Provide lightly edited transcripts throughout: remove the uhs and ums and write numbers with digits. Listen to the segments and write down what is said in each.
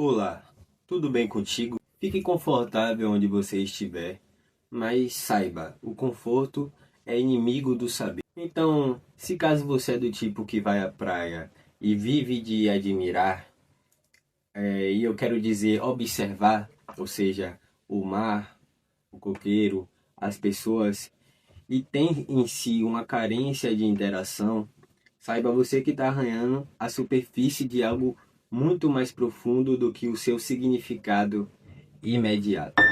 Olá, tudo bem contigo? Fique confortável onde você estiver, mas saiba, o conforto é inimigo do saber. Então, se caso você é do tipo que vai à praia e vive de admirar, e eu quero dizer observar, ou seja, o mar, o coqueiro, as pessoas, e tem em si uma carência de interação, saiba você que está arranhando a superfície de algo muito mais profundo do que o seu significado imediato.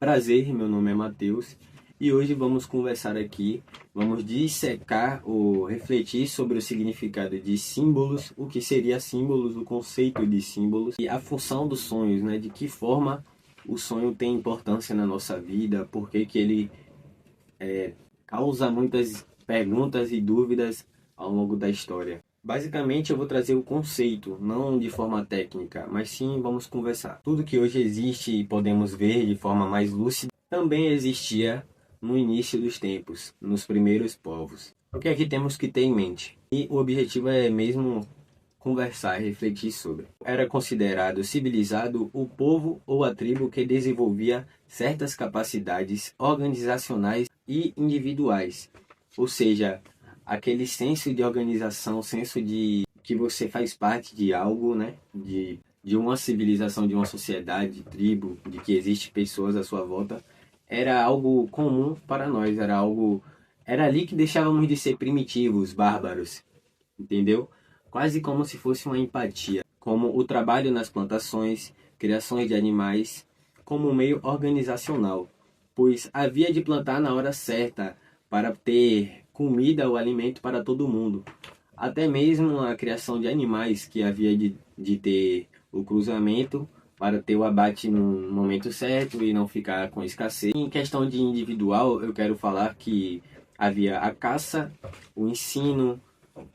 Prazer, meu nome é Matheus e hoje vamos conversar aqui, vamos dissecar ou refletir sobre o significado de símbolos, o que seria símbolos, o conceito de símbolos e a função dos sonhos, né? De que forma o sonho tem importância na nossa vida, por que que ele causa muitas perguntas e dúvidas ao longo da história. Basicamente, eu vou trazer o conceito, não de forma técnica, mas sim vamos conversar. Tudo que hoje existe e podemos ver de forma mais lúcida também existia no início dos tempos, nos primeiros povos. O que aqui temos que ter em mente? E o objetivo é mesmo conversar e refletir sobre. Era considerado civilizado o povo ou a tribo que desenvolvia certas capacidades organizacionais e individuais, ou seja, aquele senso de organização, senso de que você faz parte de algo, né? De uma civilização, de uma sociedade, de tribo, de que existe pessoas à sua volta, era algo comum para nós, era ali que deixávamos de ser primitivos, bárbaros, entendeu? Quase como se fosse uma empatia, como o trabalho nas plantações, criações de animais, como um meio organizacional, pois havia de plantar na hora certa para ter comida ou alimento para todo mundo. Até mesmo a criação de animais, que havia de ter o cruzamento para ter o abate no momento certo e não ficar com escassez. Em questão de individual, eu quero falar que havia a caça, o ensino,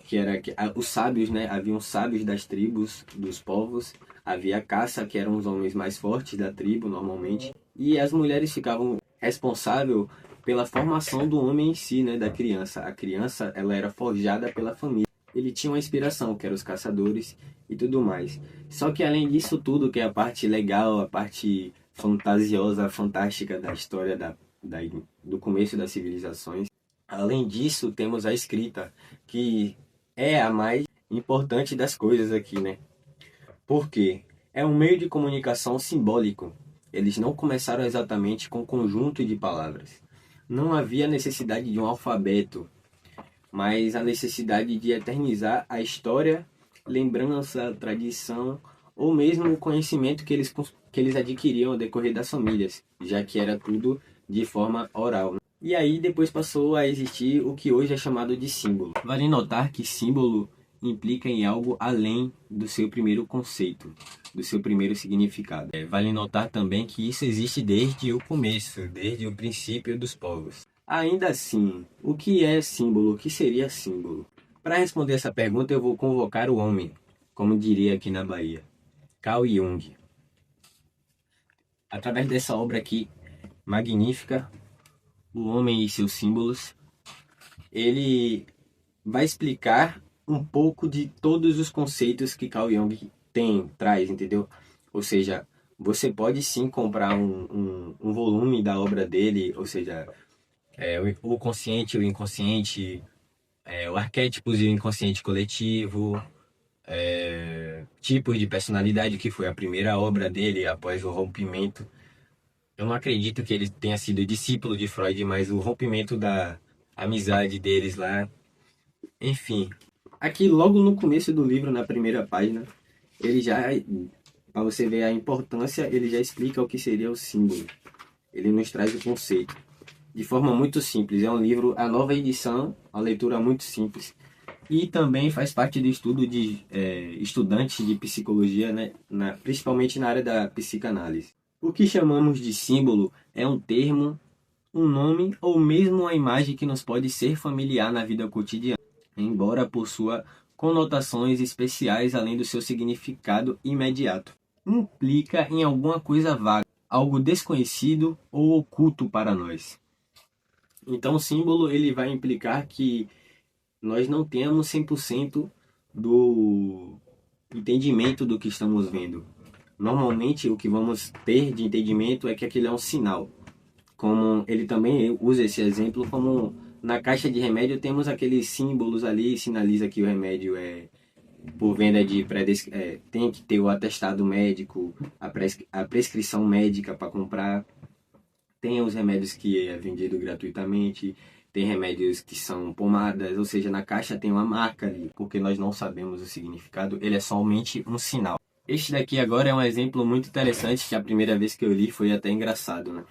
que era os sábios, né? Haviam sábios das tribos, dos povos. Havia a caça, que eram os homens mais fortes da tribo, normalmente. E as mulheres ficavam responsáveis pela formação do homem em si, né? Da criança. A criança, ela era forjada pela família. Ele tinha uma inspiração, que eram os caçadores e tudo mais. Só que além disso tudo, que é a parte legal, a parte fantasiosa, fantástica da história do começo das civilizações, além disso, temos a escrita, que é a mais importante das coisas aqui, né? Porque é um meio de comunicação simbólico. Eles não começaram exatamente com um conjunto de palavras. Não havia necessidade de um alfabeto, mas a necessidade de eternizar a história, lembrança, tradição, ou mesmo o conhecimento que eles adquiriam ao decorrer das famílias, já que era tudo de forma oral, né? E aí depois passou a existir o que hoje é chamado de símbolo. Vale notar que símbolo implica em algo além do seu primeiro conceito, do seu primeiro significado. Vale notar também que isso existe desde o começo, desde o princípio dos povos. Ainda assim, o que é símbolo? O que seria símbolo? Para responder essa pergunta, eu vou convocar o homem, como diria aqui na Bahia, Carl Jung. Através dessa obra aqui, magnífica, O Homem e seus Símbolos, ele vai explicar um pouco de todos os conceitos que Carl Jung traz, entendeu? Ou seja, você pode sim comprar um volume da obra dele, ou seja, o consciente e o inconsciente, o arquétipos e o inconsciente coletivo, tipos de personalidade, que foi a primeira obra dele após o rompimento. Eu não acredito que ele tenha sido discípulo de Freud, mas o rompimento da amizade deles lá. Enfim, aqui logo no começo do livro, na primeira página, ele já, para você ver a importância, ele já explica o que seria o símbolo. Ele nos traz o conceito de forma muito simples. É um livro, a nova edição, a leitura muito simples. E também faz parte do estudo de estudantes de psicologia, né? Principalmente na área da psicanálise. O que chamamos de símbolo é um termo, um nome ou mesmo uma imagem que nos pode ser familiar na vida cotidiana, embora possua conotações especiais além do seu significado imediato. Implica em alguma coisa vaga, algo desconhecido ou oculto para nós. Então o símbolo ele vai implicar que nós não temos 100% do entendimento do que estamos vendo. Normalmente, o que vamos ter de entendimento é que aquilo é um sinal. Como ele também usa esse exemplo, como na caixa de remédio temos aqueles símbolos ali, sinaliza que o remédio é por venda de tem que ter o atestado médico, a prescrição médica para comprar. Tem os remédios que é vendido gratuitamente, tem remédios que são pomadas, ou seja, na caixa tem uma marca ali, porque nós não sabemos o significado, ele é somente um sinal. Este daqui agora é um exemplo muito interessante, que a primeira vez que eu li foi até engraçado, né?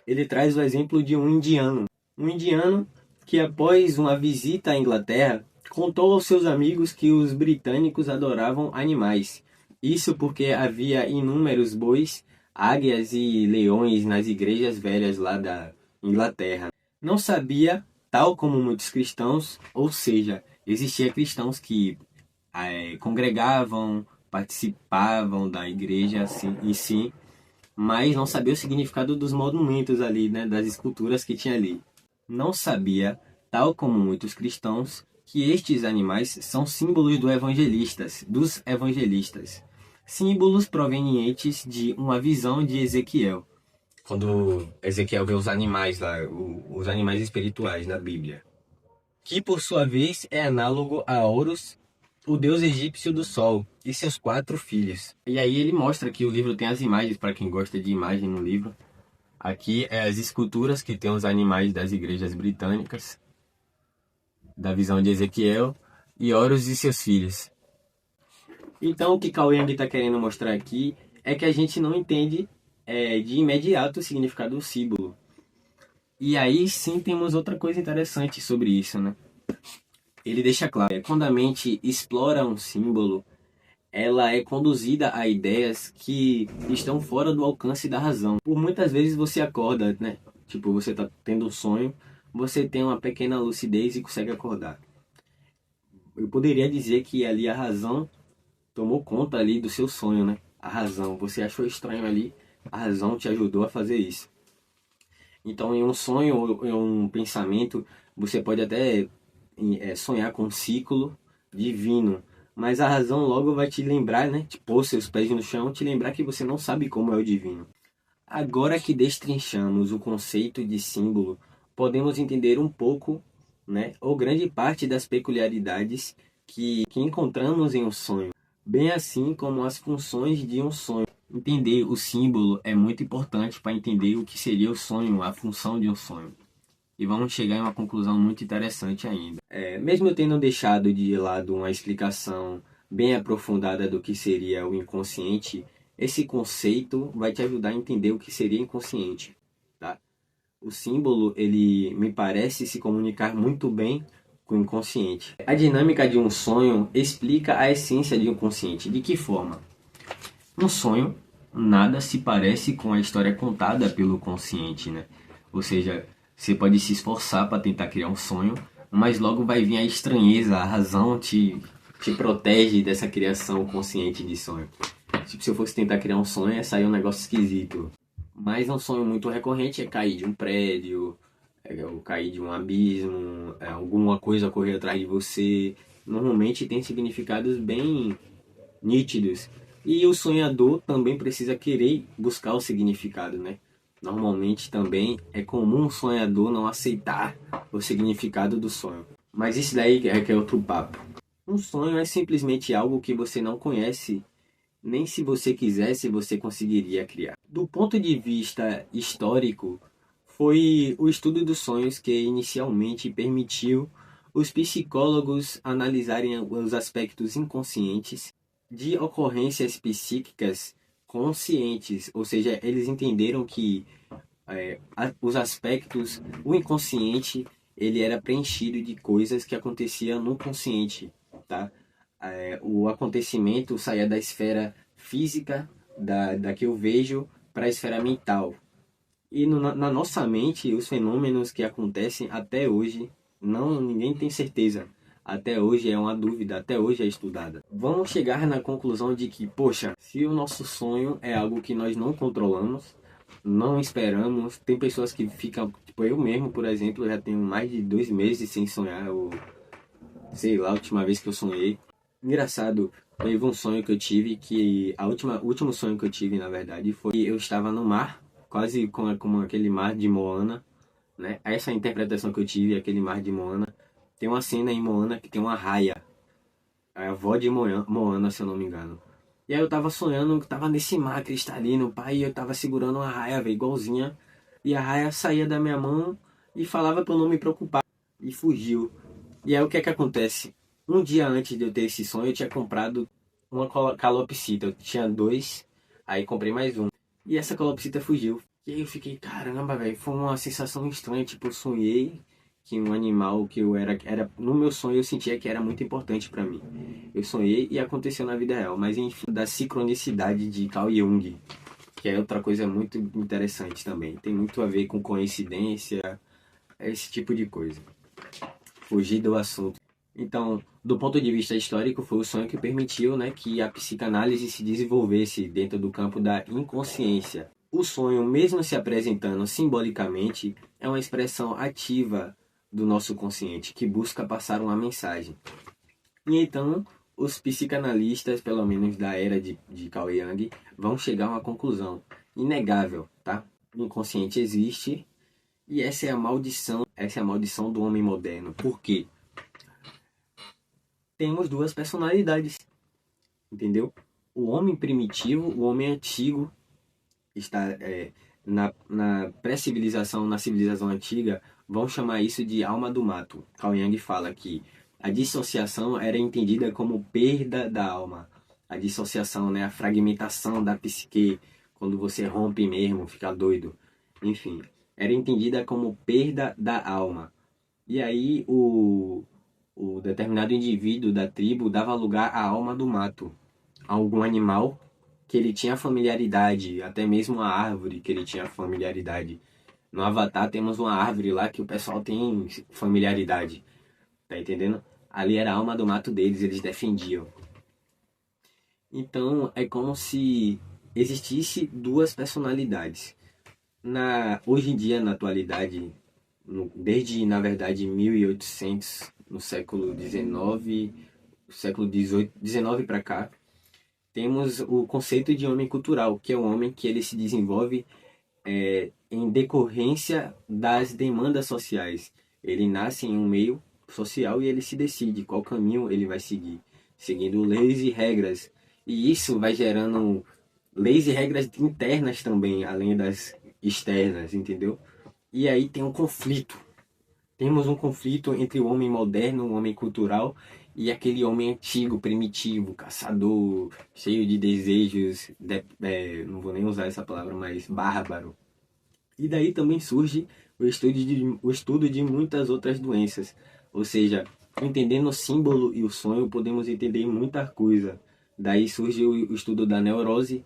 Ele traz o exemplo de um indiano. Um indiano que após uma visita à Inglaterra, contou aos seus amigos que os britânicos adoravam animais. Isso porque havia inúmeros bois, águias e leões nas igrejas velhas lá da Inglaterra. Não sabia, tal como muitos cristãos, ou seja, existia cristãos que congregavam, participavam da igreja assim, e sim, mas não sabia o significado dos monumentos ali, né, das esculturas que tinha ali. Não sabia, tal como muitos cristãos, que estes animais são símbolos dos evangelistas, símbolos provenientes de uma visão de Ezequiel. Quando Ezequiel vê os animais lá, os animais espirituais na Bíblia, que por sua vez é análogo a Horus, o deus egípcio do sol, e seus 4 filhos. E aí ele mostra que o livro tem as imagens, para quem gosta de imagem no livro. Aqui é as esculturas que tem os animais das igrejas britânicas, da visão de Ezequiel, e Horus e seus filhos. Então o que Cao Yang está querendo mostrar aqui é que a gente não entende de imediato o significado do símbolo. E aí sim temos outra coisa interessante sobre isso, né? Ele deixa claro, quando a mente explora um símbolo, ela é conduzida a ideias que estão fora do alcance da razão. Por muitas vezes você acorda, né? Tipo, você tá tendo um sonho, você tem uma pequena lucidez e consegue acordar. Eu poderia dizer que ali a razão tomou conta ali do seu sonho, né? A razão, você achou estranho ali, a razão te ajudou a fazer isso. Então, em um sonho ou em um pensamento, você pode até sonhar com um ciclo divino, mas a razão logo vai te lembrar, né? Te pôr seus pés no chão, te lembrar que você não sabe como é o divino. Agora que destrinchamos o conceito de símbolo, podemos entender um pouco, né? Ou grande parte das peculiaridades que encontramos em um sonho, bem assim como as funções de um sonho. Entender o símbolo é muito importante para entender o que seria o sonho, a função de um sonho. E vamos chegar em uma conclusão muito interessante ainda. Mesmo eu tendo deixado de lado uma explicação bem aprofundada do que seria o inconsciente, esse conceito vai te ajudar a entender o que seria inconsciente, tá? O símbolo, ele me parece se comunicar muito bem com o inconsciente. A dinâmica de um sonho explica a essência de um consciente. De que forma? Um sonho nada se parece com a história contada pelo consciente, né? Ou seja, você pode se esforçar para tentar criar um sonho, mas logo vai vir a estranheza, a razão te protege dessa criação consciente de sonho. Tipo, se eu fosse tentar criar um sonho, ia sair um negócio esquisito. Mas um sonho muito recorrente é cair de um prédio, ou cair de um abismo, alguma coisa correr atrás de você. Normalmente tem significados bem nítidos. E o sonhador também precisa querer buscar o significado, né? Normalmente também é comum o sonhador não aceitar o significado do sonho. Mas isso daí é que é outro papo. Um sonho é simplesmente algo que você não conhece, nem se você quisesse você conseguiria criar. Do ponto de vista histórico, foi o estudo dos sonhos que inicialmente permitiu os psicólogos analisarem os aspectos inconscientes de ocorrências psíquicas conscientes, ou seja, eles entenderam que os aspectos, o inconsciente, ele era preenchido de coisas que aconteciam no consciente, tá? O acontecimento saía da esfera física, da que eu vejo, para a esfera mental. E na nossa mente, os fenômenos que acontecem até hoje, ninguém tem certeza. Até hoje é uma dúvida, até hoje é estudada. Vamos chegar na conclusão de que, poxa, se o nosso sonho é algo que nós não controlamos, não esperamos, tem pessoas que ficam, tipo eu mesmo, por exemplo, já tenho mais de 2 meses sem sonhar, sei lá, a última vez que eu sonhei. Engraçado, teve um sonho que eu tive que o último sonho que eu tive, na verdade, foi que eu estava no mar, quase como aquele mar de Moana, né? Essa é a interpretação que eu tive, aquele mar de Moana. Tem uma cena em Moana que tem uma raia, a avó de Moana, se eu não me engano. E aí eu tava sonhando que tava nesse mar cristalino, pai, e eu tava segurando uma raia, velho, igualzinha. E a raia saía da minha mão e falava pra eu não me preocupar. E fugiu. E aí o que é que acontece? Um dia antes de eu ter esse sonho, eu tinha comprado uma calopsita. Eu tinha dois, aí comprei mais um. E essa calopsita fugiu. E aí eu fiquei, caramba, velho, foi uma sensação estranha. Tipo, eu sonhei que um animal que eu era. No meu sonho eu sentia que era muito importante pra mim. Eu sonhei e aconteceu na vida real. Mas enfim, da sincronicidade de Carl Jung, que é outra coisa muito interessante também. Tem muito a ver com coincidência, esse tipo de coisa. Fugir do assunto. Então, do ponto de vista histórico, foi o sonho que permitiu, né, que a psicanálise se desenvolvesse dentro do campo da inconsciência. O sonho, mesmo se apresentando simbolicamente, é uma expressão ativa do nosso consciente, que busca passar uma mensagem. E então, os psicanalistas, pelo menos da era de Carl Jung, vão chegar a uma conclusão inegável, tá? O inconsciente existe e essa é a maldição do homem moderno. Por quê? Temos duas personalidades, entendeu? O homem primitivo, o homem antigo, está na pré-civilização, na civilização antiga, vão chamar isso de alma do mato. Carl Jung fala que a dissociação era entendida como perda da alma. A dissociação, né, a fragmentação da psique, quando você rompe mesmo, fica doido. Enfim, era entendida como perda da alma. E aí o determinado indivíduo da tribo dava lugar à alma do mato, a algum animal que ele tinha familiaridade, até mesmo a árvore que ele tinha familiaridade. No Avatar temos uma árvore lá que o pessoal tem familiaridade, tá entendendo? Ali era a alma do mato deles, eles defendiam. Então é como se existisse duas personalidades. Hoje em dia, na atualidade, desde na verdade 1800, no século XIX, século XVIII, XIX para cá, temos o conceito de homem cultural, que é um homem que ele se desenvolve em decorrência das demandas sociais. Ele nasce em um meio social e ele se decide qual caminho ele vai seguir, seguindo leis e regras. E isso vai gerando leis e regras internas também, além das externas, entendeu? E aí tem um conflito. Temos um conflito entre o homem moderno, o homem cultural, e aquele homem antigo, primitivo, caçador, cheio de desejos, não vou nem usar essa palavra, mas bárbaro. E daí também surge o estudo de muitas outras doenças. Ou seja, entendendo o símbolo e o sonho, podemos entender muita coisa. Daí surge o estudo da neurose.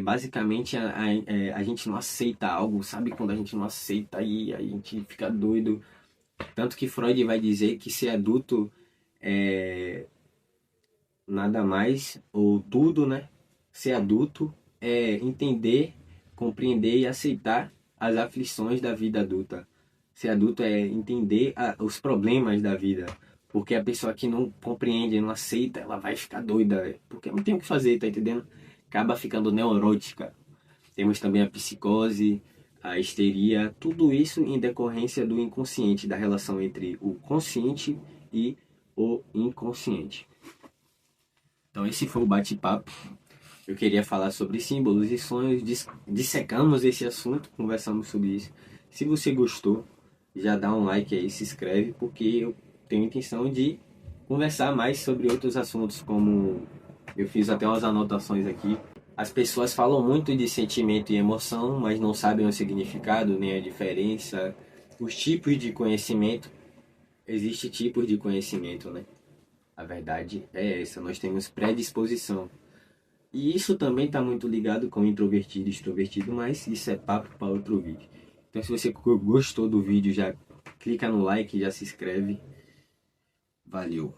Basicamente a gente não aceita algo, sabe? Quando a gente não aceita aí a gente fica doido. Tanto que Freud vai dizer que ser adulto é nada mais, ou tudo, né? Ser adulto é entender, compreender e aceitar as aflições da vida adulta. Ser adulto é entender os problemas da vida. Porque a pessoa que não compreende, não aceita, ela vai ficar doida. Porque não tem o que fazer, tá entendendo? Acaba ficando neurótica. Temos também a psicose, a histeria, tudo isso em decorrência do inconsciente, da relação entre o consciente e o inconsciente. Então esse foi o bate-papo. Eu queria falar sobre símbolos e sonhos, dissecamos esse assunto, conversamos sobre isso. Se você gostou, já dá um like aí, se inscreve, porque eu tenho intenção de conversar mais sobre outros assuntos, como eu fiz até umas anotações aqui. As pessoas falam muito de sentimento e emoção, mas não sabem o significado, nem a diferença, os tipos de conhecimento. Existem tipos de conhecimento, né? A verdade é essa, nós temos predisposição. E isso também está muito ligado com introvertido e extrovertido, mas isso é papo para outro vídeo. Então se você gostou do vídeo, já clica no like, já se inscreve. Valeu!